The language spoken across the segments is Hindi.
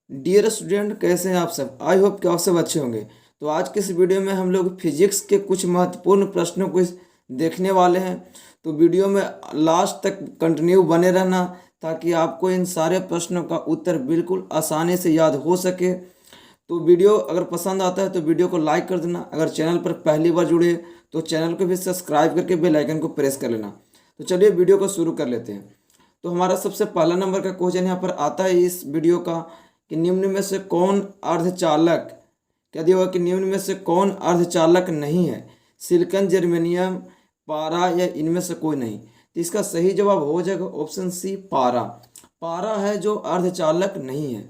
डियर स्टूडेंट, कैसे हैं आप सब। आई होप कि आप सब अच्छे होंगे। तो आज के इस वीडियो में हम लोग फिजिक्स के कुछ महत्वपूर्ण प्रश्नों को देखने वाले हैं। तो वीडियो में लास्ट तक कंटिन्यू बने रहना ताकि आपको इन सारे प्रश्नों का उत्तर बिल्कुल आसानी से याद हो सके। तो वीडियो अगर पसंद आता है तो वीडियो को लाइक कर देना। अगर चैनल पर पहली बार जुड़े तो चैनल को भी सब्सक्राइब करके बेल आइकन को प्रेस कर लेना। तो चलिए वीडियो को शुरू कर लेते हैं। तो हमारा सबसे पहला नंबर का क्वेश्चन यहाँ पर आता है इस वीडियो का कि निम्न में से कौन अर्धचालक, क्या दिया हुआ कि निम्न में से कौन अर्धचालक नहीं है। सिलिकॉन, जर्मेनियम, पारा या इनमें से कोई नहीं। तो इसका सही जवाब हो जाएगा ऑप्शन सी, पारा। पारा है जो अर्धचालक नहीं है।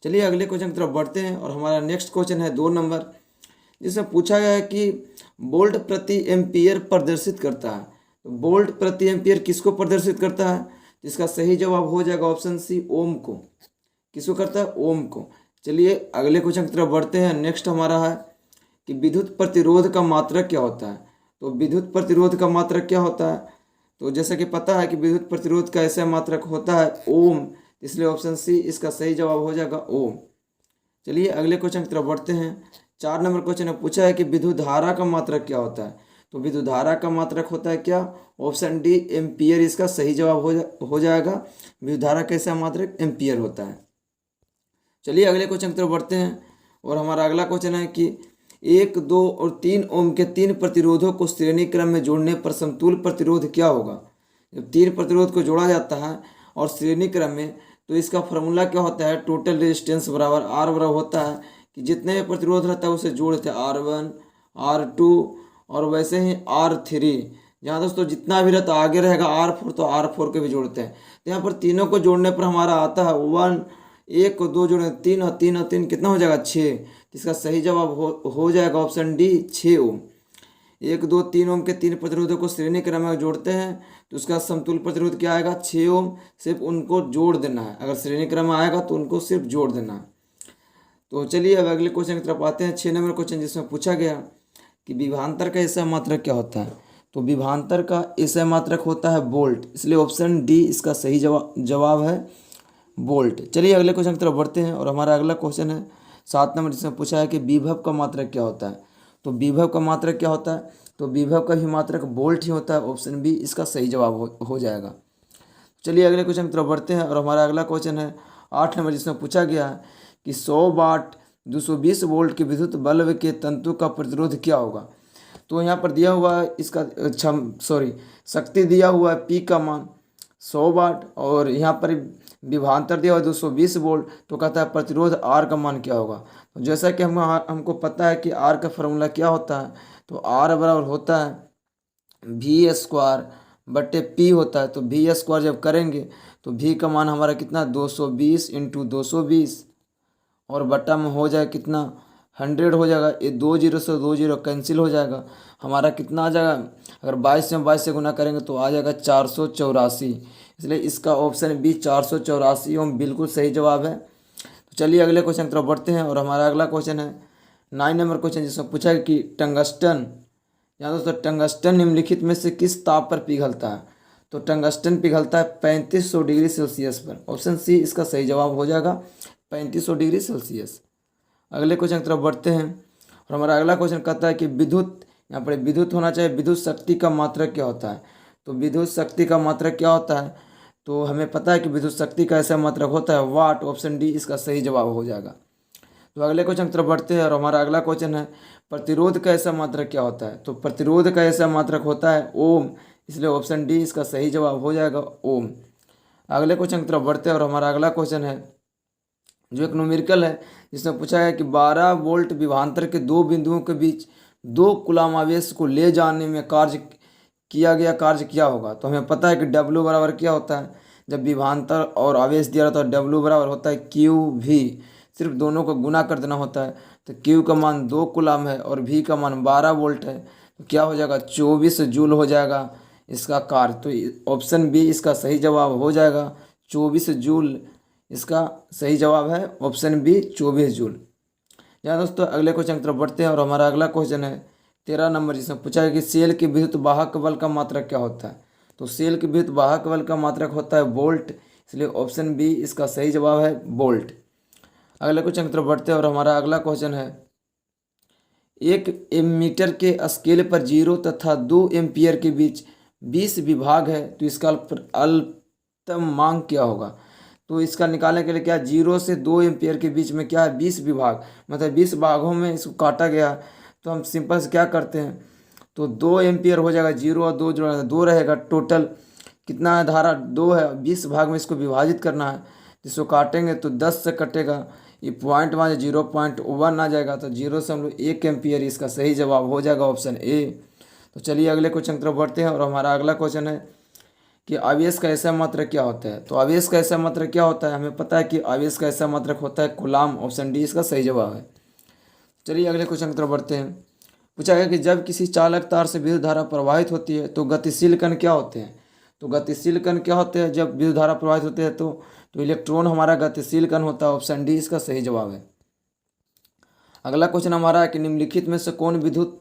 चलिए अगले क्वेश्चन की तरफ बढ़ते हैं और हमारा नेक्स्ट क्वेश्चन है 2 नंबर, जिसमें पूछा गया है कि वोल्ट प्रति एम्पियर प्रदर्शित करता है। तो वोल्ट प्रति एम्पियर किसको प्रदर्शित करता है। तो इसका सही जवाब हो जाएगा ऑप्शन सी, ओम को। किसको करता है, ओम को। चलिए अगले क्वेश्चन की तरफ बढ़ते हैं। नेक्स्ट हमारा है कि विद्युत प्रतिरोध का मात्रक क्या होता है। तो विद्युत प्रतिरोध का मात्रक क्या होता है। तो जैसा कि पता है कि विद्युत प्रतिरोध का ऐसा मात्रक होता है ओम, इसलिए ऑप्शन सी इसका सही जवाब हो जाएगा ओम। चलिए अगले क्वेश्चन की तरफ बढ़ते हैं। 4 नंबर क्वेश्चन में पूछा है कि विद्युत धारा का मात्रक क्या होता है। तो विद्युत धारा का मात्रक होता है क्या, ऑप्शन डी, एम्पियर इसका सही जवाब हो जाएगा। विद्युत धारा कैसा मात्रक, एम्पियर होता है। चलिए अगले क्वेश्चन की तरफ बढ़ते हैं और हमारा अगला क्वेश्चन है कि 1, 2 और 3 ओम के 3 प्रतिरोधों को श्रेणी क्रम में जोड़ने पर समतुल्य प्रतिरोध क्या होगा। जब 3 प्रतिरोध को जोड़ा जाता है और श्रेणी क्रम में, तो इसका फॉर्मूला क्या होता है, टोटल रेजिस्टेंस बराबर आर बराबर होता है कि जितने भी प्रतिरोध रहता है उसे जोड़ते हैं R1, R2 और वैसे ही R3। जहाँ दोस्तों जितना भी रहता आगे रहेगा R4, तो R4 के भी जोड़ते हैं। तो यहाँ पर तीनों को जोड़ने पर हमारा आता है 1, 1 को 2 जोड़े 3 और 3 और 3 कितना हो जाएगा, 6। इसका सही जवाब हो जाएगा ऑप्शन डी, 6 ओम। 1, 2, 3 ओम के 3 प्रतिरोधों को श्रेणी क्रम में जोड़ते हैं तो उसका समतुल्य प्रतिरोध क्या आएगा, 6 ओम। सिर्फ उनको जोड़ देना है, अगर श्रेणी क्रम में आएगा तो उनको सिर्फ जोड़ देना है। तो चलिए अब अगले क्वेश्चन की तरफ आते हैं। 6 नंबर क्वेश्चन, जिसमें पूछा गया कि विभवांतर का एसआई मात्रक क्या होता है। तो विभवांतर का एसआई मात्रक होता है वोल्ट, इसलिए ऑप्शन डी इसका सही जवाब है वोल्ट। चलिए अगले क्वेश्चन की तरफ बढ़ते हैं और हमारा अगला क्वेश्चन है 7 नंबर, जिसमें पूछा है कि विभव का मात्रक क्या होता है। तो विभव का मात्रक क्या होता है। तो विभव का भी मात्रक वोल्ट ही होता है, ऑप्शन बी इसका सही जवाब हो जाएगा। चलिए अगले क्वेश्चन की तरफ बढ़ते हैं और हमारा अगला क्वेश्चन है 8 नंबर, जिसमें पूछा गया है कि 100 वाट 220 वोल्ट के विद्युत बल्ब के तंतु का प्रतिरोध क्या होगा। तो यहाँ पर दिया हुआ है इसका शक्ति दिया हुआ है पी का मान 100 वाट और यहाँ पर विभवांतर दिया हुआ है 220 वोल्ट। तो कहता है प्रतिरोध आर का मान क्या होगा। तो जैसा कि हमको पता है कि आर का फॉर्मूला क्या होता है। तो आर बराबर होता है V² बटे पी होता है। तो V² जब करेंगे तो V का मान हमारा कितना, 220 × 220 और बटा में हो जाएगा कितना, 100 हो जाएगा। ये 2 जीरो से 2 जीरो कैंसिल हो जाएगा। हमारा कितना आ जाएगा, अगर 22 से 22 से गुना करेंगे तो आ जाएगा 484। इसलिए इसका ऑप्शन बी 484 ओम बिल्कुल सही जवाब है। तो चलिए अगले क्वेश्चन की तरफ बढ़ते हैं और हमारा अगला क्वेश्चन है 9 नंबर क्वेश्चन, जिसमें पूछा है कि टंगस्टन, यहाँ दोस्तों टंगस्टन निम्नलिखित में से किस ताप पर पिघलता है। तो टंगस्टन पिघलता है 3500 डिग्री सेल्सियस पर। ऑप्शन सी इसका सही जवाब हो जाएगा 3500 डिग्री सेल्सियस। अगले क्वेश्चन की तरफ बढ़ते हैं और हमारा अगला क्वेश्चन कहता है कि विद्युत, यहाँ पर विद्युत होना चाहिए, विद्युत शक्ति का मात्रक क्या होता है। तो विद्युत शक्ति का मात्रक क्या होता है। तो हमें पता है कि विद्युत शक्ति का ऐसा मात्रक होता है वाट, ऑप्शन डी इसका सही जवाब हो जाएगा। तो अगले क्वेश्चन की तरफ बढ़ते हैं और हमारा अगला क्वेश्चन है प्रतिरोध का ऐसा मात्रक क्या होता है। तो प्रतिरोध का ऐसा मात्रक होता है ओम, इसलिए ऑप्शन डी इसका सही जवाब हो जाएगा ओम। अगले क्वेश्चन की तरफ बढ़ते हैं और हमारा अगला क्वेश्चन है जो एक न्यूमेरिकल है, जिसमें पूछा है कि 12 वोल्ट विभवांतर के 2 बिंदुओं के बीच 2 कूलाम आवेश को ले जाने में कार्य क्या होगा। तो हमें पता है कि W बराबर क्या होता है, जब विभवांतर और आवेश दिया रहता है W बराबर होता है QV। सिर्फ दोनों को गुना कर देना होता है। तो Q का मान 2 कूलाम है और V का मान 12 वोल्ट है। तो क्या हो जाएगा, 24 जूल हो जाएगा इसका कार्य। तो ऑप्शन बी इसका सही जवाब हो जाएगा 24 जूल। इसका सही जवाब है ऑप्शन बी 24 जूल। यहाँ दोस्तों अगले क्वेश्चन की तरफ बढ़ते हैं और हमारा अगला क्वेश्चन है 13 नंबर, जिसमें पूछा है कि सेल के विद्युत वाहक बल का मात्रक क्या होता है। तो सेल के विद्युत वाहक बल का मात्रक होता है वोल्ट, इसलिए ऑप्शन बी इसका सही जवाब है वोल्ट। अगले क्वेश्चन की तरफ बढ़ते हैं और हमारा अगला क्वेश्चन है, एक एमीटर के स्केल पर 0 तथा 2 एम्पियर के बीच 20 विभाग है, तो इसका अल्पतम मान क्या होगा। तो इसका निकालने के लिए क्या, 0 से 2 एम्पियर के बीच में क्या है, 20 विभाग, मतलब 20 भागों में इसको काटा गया। तो हम सिंपल से क्या करते हैं, तो 2 एम्पियर हो जाएगा, 0 और 2 जोड़ा 2 रहेगा, टोटल कितना है, धारा 2 है, 20 भाग में इसको विभाजित करना है, जिसको काटेंगे तो 10 से कटेगा, ये पॉइंट वहाँ 0.1 आ जाएगा, तो 0 से हम लोग 1 एम्पियर, इसका सही जवाब हो जाएगा ऑप्शन ए। तो चलिए अगले क्वेश्चन की तरफ बढ़ते हैं और हमारा अगला क्वेश्चन है कि आवेश का ऐसा मात्रक क्या होता है। तो आवेश का ऐसा मात्रक क्या होता है, हमें पता है कि आवेश का ऐसा मात्रक होता है कूलाम, ऑप्शन डी इसका सही जवाब है। चलिए अगले क्वेश्चन की तरफ बढ़ते हैं। पूछा गया कि जब किसी चालक तार से विद्युत धारा प्रवाहित होती है तो गतिशील कण क्या होते हैं। तो गतिशील कण क्या होते हैं, जब विद्युत धारा प्रवाहित होते हैं तो इलेक्ट्रॉन हमारा गतिशील कण होता है, ऑप्शन डी इसका सही जवाब है। अगला क्वेश्चन हमारा है कि निम्नलिखित में से कौन विद्युत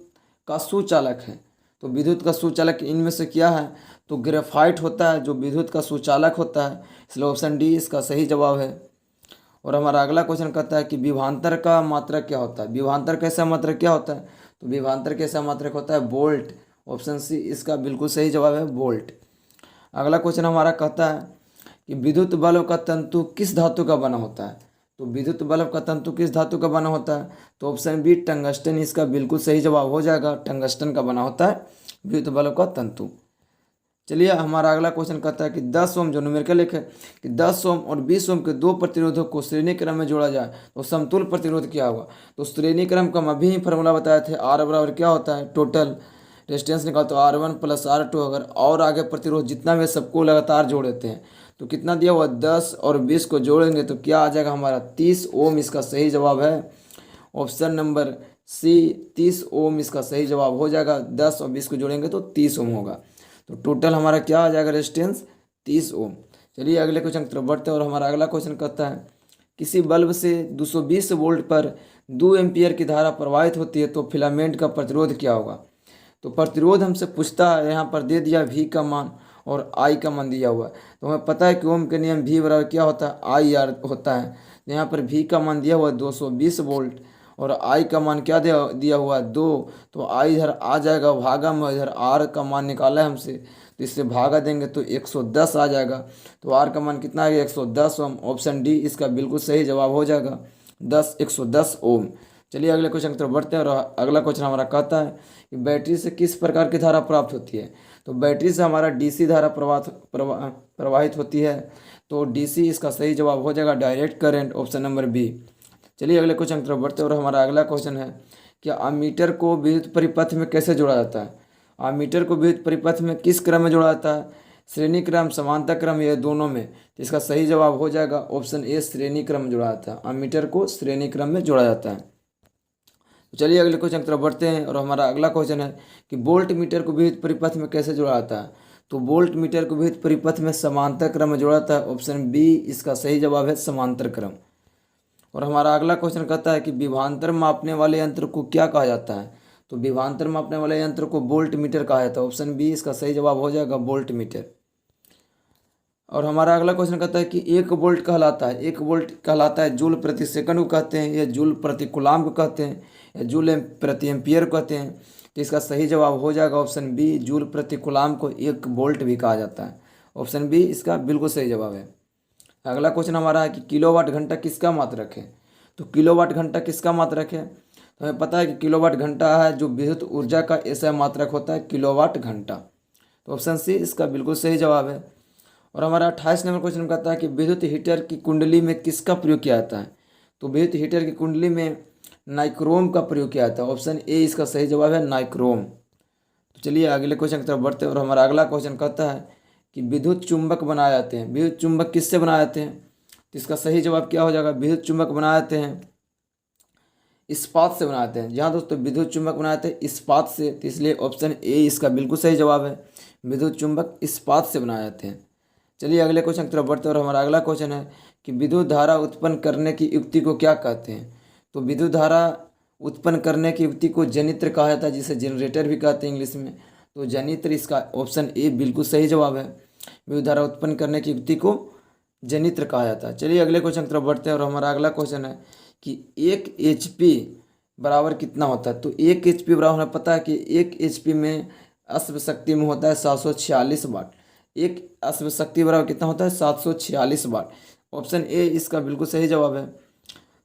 का सुचालक है। तो विद्युत का सुचालक इनमें से क्या है, तो ग्रेफाइट होता है जो विद्युत का सुचालक होता है, इसलिए ऑप्शन डी इसका सही जवाब है। और हमारा अगला क्वेश्चन कहता है कि विभवांतर का मात्रक क्या होता है। विभवांतर का ऐसा मात्रक क्या होता है, तो विभवांतर का ऐसा मात्रक होता है वोल्ट, ऑप्शन सी इसका बिल्कुल सही जवाब है वोल्ट। अगला क्वेश्चन हमारा कहता है कि विद्युत बल्ब का तंतु किस धातु का बना होता है। तो विद्युत बल्ब का तंतु किस धातु का बना होता है, तो ऑप्शन बी टंगस्टन इसका बिल्कुल सही जवाब हो जाएगा, टंगस्टन का बना होता है विद्युत बल्ब का तंतु। चलिए हमारा अगला क्वेश्चन कहता है कि 10 ओम, जो न्यूमेरिकल लिखे कि 10 ओम और 20 ओम के दो प्रतिरोधों को श्रेणी क्रम में जोड़ा जाए तो समतुल्य प्रतिरोध क्या होगा। तो श्रेणी क्रम का हम अभी ही फॉर्मूला बताए थे, आर बराबर क्या होता है, टोटल रेजिस्टेंस निकाल तो R1 + R2, अगर और आगे प्रतिरोध जितना भी सबको लगातार जोड़ देते हैं तो कितना दिया हुआ, 10 और 20 को जोड़ेंगे तो क्या आ जाएगा हमारा 30 ओम, इसका सही जवाब है ऑप्शन नंबर सी 30 ओम, इसका सही जवाब हो जाएगा। 10 और 20 को जोड़ेंगे तो 30 ओम होगा, तो टोटल हमारा क्या आ जाएगा रेजिस्टेंस 30 ओम। चलिए अगले क्वेश्चन की तरफ बढ़ते हैं और हमारा अगला क्वेश्चन कहता है किसी बल्ब से 220 वोल्ट पर 2 एम्पियर की धारा प्रवाहित होती है तो फिलामेंट का प्रतिरोध क्या होगा। तो प्रतिरोध हमसे पूछता है, यहाँ पर दे दिया V का मान और I का मान दिया हुआ है, तो हमें पता है कि ओम के नियम V बराबर क्या होता है, IR होता है। यहाँ पर V का मान दिया हुआ है 220 वोल्ट और I का मान क्या दिया हुआ है 2, तो I इधर आ जाएगा भागा में, इधर R का मान निकाला है हमसे तो इससे भागा देंगे तो 110 आ जाएगा, तो R का मान कितना आ गया 110 ओम, ऑप्शन डी इसका बिल्कुल सही जवाब हो जाएगा 110 ओम। चलिए अगले क्वेश्चन की तरफ बढ़ते हैं और अगला क्वेश्चन हमारा कहता है कि बैटरी से किस प्रकार की धारा प्राप्त होती है। तो बैटरी से हमारा डीसी धारा प्रवाहित होती है, तो डीसी इसका सही जवाब हो जाएगा direct current, option number B. चलिए अगले क्वेश्चन की तरफ बढ़ते हैं और हमारा अगला क्वेश्चन है कि अमीटर को विद्युत परिपथ में कैसे जोड़ा जाता है। अमीटर को विद्युत परिपथ में किस क्रम में जोड़ा जाता है, श्रेणी क्रम, समांतर क्रम, या दोनों में, तो इसका सही जवाब हो जाएगा ऑप्शन ए श्रेणी क्रम में जोड़ा जाता है। अमीटर को श्रेणी क्रम में जोड़ा जाता है। तो चलिए अगले क्वेश्चन की तरफ बढ़ते हैं और हमारा अगला क्वेश्चन है कि वोल्ट मीटर को विद्युत परिपथ में कैसे जोड़ा जाता है। तो वोल्ट मीटर को विद्युत परिपथ में समांतर क्रम में जोड़ा जाता है, ऑप्शन बी इसका सही जवाब है समांतर क्रम। और हमारा अगला क्वेश्चन कहता है कि विभवांतर मापने वाले यंत्र को क्या कहा जाता है। तो विभवांतर मापने वाले यंत्र को वोल्ट मीटर कहा जाता है, ऑप्शन बी इसका सही जवाब हो जाएगा वोल्ट मीटर। और हमारा अगला क्वेश्चन कहता है कि 1 वोल्ट कहलाता है, 1 वोल्ट कहलाता है जूल प्रति सेकंड को कहते हैं, या जूल प्रति कूलाम को कहते हैं, या जूल प्रति एम्पियर को कहते हैं, तो इसका सही जवाब हो जाएगा ऑप्शन बी जूल प्रति कूलाम को 1 वोल्ट भी कहा जाता है, ऑप्शन बी इसका बिल्कुल सही जवाब है। अगला क्वेश्चन हमारा है कि किलोवाट घंटा किसका मात्रक है। तो किलोवाट घंटा किसका मात्रक है, तो हमें पता है कि किलोवाट घंटा है जो विद्युत ऊर्जा का ऐसा मात्रक होता है किलोवाट घंटा, तो ऑप्शन सी इसका बिल्कुल सही जवाब है। और हमारा 28 नंबर क्वेश्चन कहता है कि विद्युत हीटर की कुंडली में किसका प्रयोग किया जाता है। तो विद्युत हीटर की कुंडली में नाइक्रोम का प्रयोग किया जाता है, ऑप्शन ए इसका सही जवाब है नाइक्रोम। तो चलिए अगले क्वेश्चन की तरफ बढ़ते हैं और हमारा अगला क्वेश्चन कहता है कि विद्युत चुंबक बनाए जाते हैं। विद्युत चुंबक किससे बनाए जाते हैं, तो इसका सही जवाब क्या हो जाएगा, विद्युत चुंबक बनाए जाते हैं इस्पात से बनाते हैं। जहाँ दोस्तों विद्युत चुंबक बनाते हैं इस्पात से, तो इसलिए ऑप्शन ए इसका बिल्कुल सही जवाब है, विद्युत चुंबक इस्पात से बनाए जाते हैं। चलिए अगले क्वेश्चन की तरफ बढ़ते हैं और हमारा अगला क्वेश्चन है कि विद्युत धारा उत्पन्न करने की युक्ति को क्या कहते हैं। तो विद्युत धारा उत्पन्न करने की युक्ति को जनित्र कहा जाता है, जिसे जनरेटर भी कहते हैं इंग्लिश में, तो जनित्र इसका ऑप्शन ए बिल्कुल सही जवाब है। विद्युत धारा उत्पन्न करने की युक्ति को जनित्र कहा जाता है। चलिए अगले क्वेश्चन की तरफ बढ़ते हैं और हमारा अगला क्वेश्चन है कि 1 HP बराबर कितना होता है। तो 1 HP बराबर हमें पता है कि 1 HP में अश्व शक्ति में होता है 746 वाट। एक अश्व शक्ति बराबर कितना होता है 746 वाट। ऑप्शन ए इसका बिल्कुल सही जवाब है।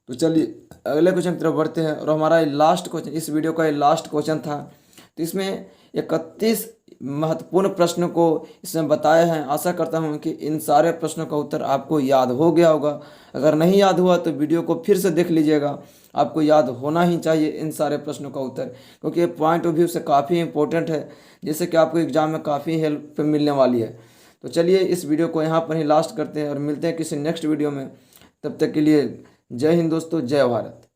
तो चलिए अगले क्वेश्चन की तरफ बढ़ते हैं और हमारा लास्ट क्वेश्चन, इस वीडियो का ये लास्ट क्वेश्चन था। तो इसमें 31 महत्वपूर्ण प्रश्नों को इसमें बताए हैं। आशा करता हूं कि इन सारे प्रश्नों का उत्तर आपको याद हो गया होगा। अगर नहीं याद हुआ तो वीडियो को फिर से देख लीजिएगा। आपको याद होना ही चाहिए इन सारे प्रश्नों का उत्तर, क्योंकि ये पॉइंट ऑफ व्यू से काफ़ी इंपॉर्टेंट है, जैसे कि आपको एग्जाम में काफ़ी हेल्प मिलने वाली है। तो चलिए इस वीडियो को यहाँ पर ही लास्ट करते हैं और मिलते हैं किसी नेक्स्ट वीडियो में। तब तक के लिए जय हिंद दोस्तों, जय भारत।